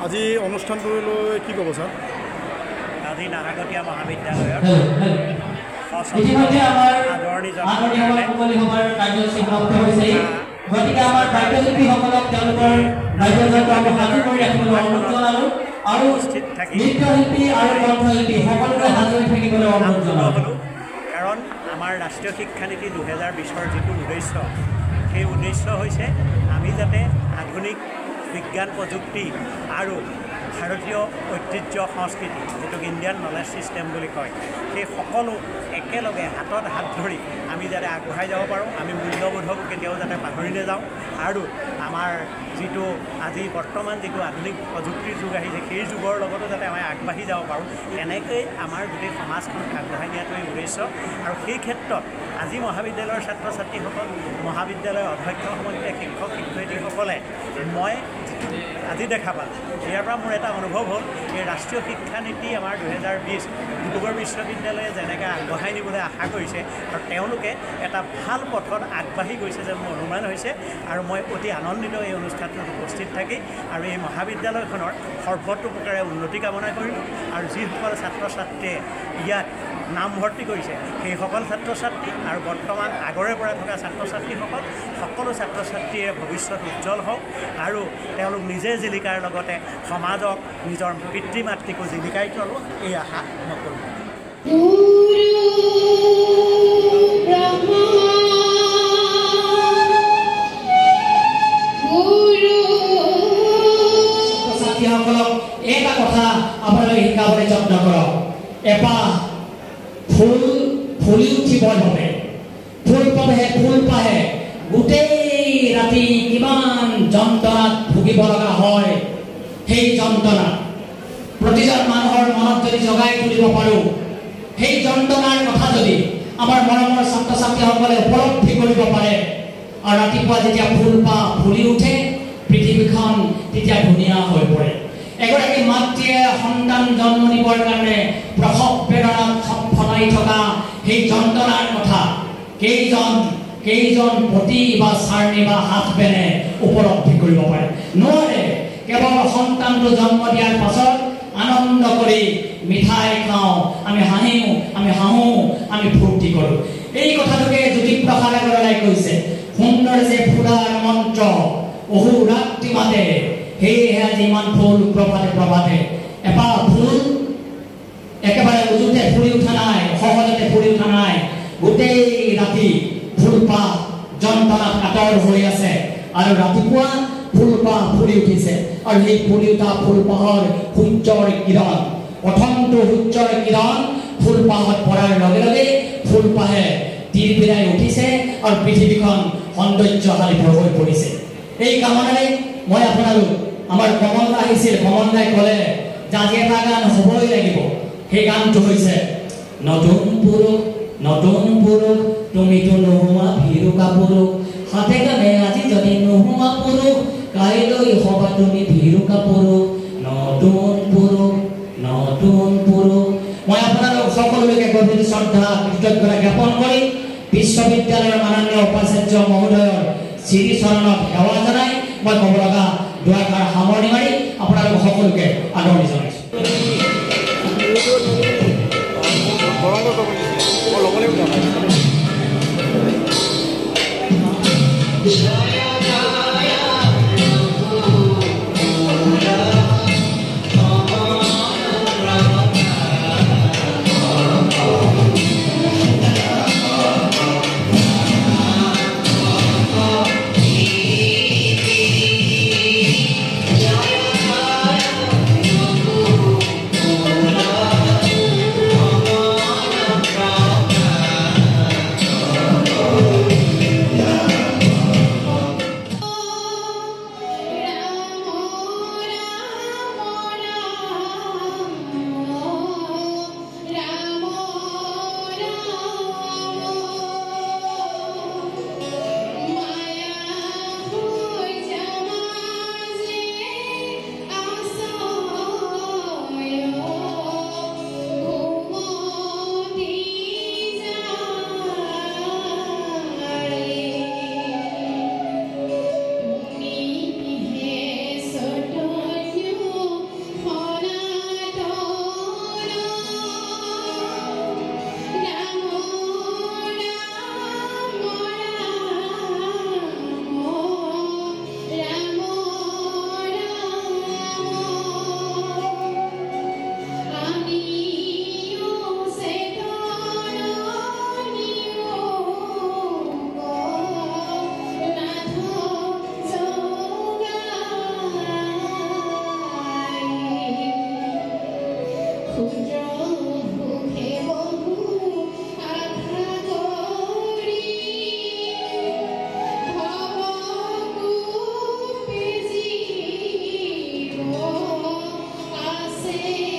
আজি অনুষ্ঠানটোলৈ কি ক'ব ছাৰ? আজি নানাগতীয়া মহাবিদ্যালয়ত ইতিমধ্যে আমাৰ আদৰণি মুকলি সভাৰ কাৰ্যসূচী সমাপ্ত হৈছে। গতিকে আমাৰ বাদ্যশিল্পীসকলক তেওঁলোকৰ বাদ্যযন্ত্ৰ আমি সাজু কৰি ৰাখিবলৈ অনুৰোধ জনালোঁ আৰু নৃত্যশিল্পী আৰু কণ্ঠশিল্পী সকলোকে সাজু হৈ থাকিবলৈ অনুৰোধ জনালোঁ। কাৰণ আমাৰ ৰাষ্ট্ৰীয় শিক্ষানীতি 2020-ৰ যিটো উদ্দেশ্য, সেই উদ্দেশ্য হৈছে আমি যাতে আধুনিক বিজ্ঞান প্ৰযুক্তি আৰু ভাৰতীয় ঐতিহ্য সংস্কৃতি, যিটোক ইণ্ডিয়ান নলেজ ছিষ্টেম বুলি কয়, সেই সকলো একেলগে হাতত হাত ধৰি আমি যাতে আগবঢ়াই যাব পাৰোঁ, আমি মূল্যবোধক কেতিয়াও যাতে পাহৰি নাযাওঁ আৰু আমাৰ যিটো আজি বৰ্তমান যিটো আধুনিক প্ৰযুক্তিৰ যুগ আহিছে, সেই যুগৰ লগতো যাতে আমি আগবাঢ়ি যাব পাৰোঁ, এনেকৈয়ে আমাৰ গোটেই সমাজখনক আগবঢ়াই নিয়াটোৱেই উদ্দেশ্য। আৰু সেই ক্ষেত্ৰত আজি মহাবিদ্যালয়ৰ ছাত্ৰ ছাত্ৰীসকল, মহাবিদ্যালয়ৰ অধ্যক্ষ সমন্বয় শিক্ষক শিক্ষয়িত্ৰীসকলে মই আজি দেখা পালোঁ, ইয়াৰ পৰা মোৰ এটা অনুভৱ হ'ল, এই ৰাষ্ট্ৰীয় শিক্ষানীতি আমাৰ 2020 ডিব্ৰুগড় বিশ্ববিদ্যালয়ে যেনেকৈ আগবঢ়াই নিবলৈ আশা কৰিছে আৰু তেওঁলোকে এটা ভাল পথত আগবাঢ়ি গৈছে যেন মোৰ অনুমান হৈছে। আৰু মই অতি আনন্দিত এই অনুষ্ঠানটোত উপস্থিত থাকি আৰু এই মহাবিদ্যালয়খনৰ সৰ্বতোপ্ৰকাৰে উন্নতি কামনা কৰিলোঁ। আৰু যিসকল ছাত্ৰ ছাত্ৰীয়ে ইয়াত নামভৰ্তি কৰিছে, সেইসকল ছাত্ৰ ছাত্ৰী আৰু বৰ্তমান আগৰে পৰা থকা ছাত্ৰ ছাত্ৰীসকল, সকলো ছাত্ৰ ছাত্ৰীয়ে ভৱিষ্যত উজ্জ্বল হওক আৰু তেওঁলোক নিজে জীৱিকাৰ লগতে সমাজক, নিজৰ পিতৃ মাতৃকো জীৱিকাই চলক, এই আশা নকৰোঁ। ছাত্ৰীসকলক এটা কথা আপোনালোকে শিকাবলৈ যত্ন কৰক, এপাহ ফুল ফুলি উঠিবই হবে, ফুল পাহে গোটেই ৰাতি কিমান যন্ত্ৰণাত ভুগিব লগা হয়। সেই যন্ত্ৰণা প্ৰতিজন মানুহৰ মনত যদি জগাই তুলিব পাৰোঁ, সেই যন্ত্ৰণাৰ কথা যদি আমাৰ মৰমৰ ছাত্ৰ ছাত্ৰীসকলে উপলব্ধি কৰিব পাৰে আৰু ৰাতিপুৱা যেতিয়া ফুলপাহ ফুলি উঠে, পৃথিৱীখন তেতিয়া ধুনীয়া হৈ পৰে। এগৰাকী মাতৃয়ে সন্তান জন্ম দিবৰ কাৰণে প্ৰসৱ বেদনাত ছটফটাই থকা সেই যন্ত্ৰণাৰ কথা কেইজন পতি বা চাৰণী বা হাত বেনে উপলব্ধি কৰিব পাৰে? নোৱাৰে। কেৱল সন্তানটো জন্ম দিয়াৰ পাছত আনন্দ কৰি মিঠাই খাওঁ, আমি হাঁহো, আমি ফূৰ্তি কৰোঁ। এই কথাটোকে জ্যোতিপ্ৰসাদ আগৰৱালাই কৈছে, সুন্দৰ যে ফুলাৰ মন্ত্ৰ অহু ৰাত্ৰি মাতে, সেয়েহে আজি ইমান ফুল প্ৰভাতে এপাহ ফুল একেবাৰে উজুতে ফুলি উঠা নাই, সহজতে ফুলি উঠা নাই, গোটেই ৰাতি ফুলপাহ যন্ত্ৰণাত কাতৰ হৈ আছে আৰু ৰাতিপুৱা ফুলপাহ ফুলি উঠিছে। আৰু সেই ফুলি উঠা ফুলপাহৰ সূৰ্যৰ কিৰণ, প্ৰথমটো সূৰ্যৰ কিৰণ ফুলপাহত পৰাৰ লগে লগে ফুলপাহে তিৰবিৰাই উঠিছে আৰু পৃথিৱীখন সৌন্দৰ্যশালী হৈ পৰিছে। এই কামনাৰে মই আপোনালোক, আমাৰ কমল দা আহিছিল, কমল দাই ক'লে যে আজি এটা গান হ'বই লাগিব। সেই গানটো হৈছে নতুন পুৰুষ তুমিতো নোহোৱা ভীৰু কাপুৰুষ, হাতে কামে আজি যদি নোহোৱা পুৰুষ, কাইলৈ হবা তুমি ভীৰু কাপুৰুষ, নতুন পুৰুষ। মই আপোনালোক সকলোকে গভীৰ শ্ৰদ্ধা কৃতজ্ঞতা জ্ঞাপন কৰি বিশ্ববিদ্যালয়ৰ মাননীয় উপাচাৰ্য মহোদয়ৰ শ্ৰীচৰণত সেৱা জনাই মই ক'ব লগা দুআষাৰ সামৰণি মাৰি আপোনালোক সকলোকে আদৰণি জনাইছোঁ। আছে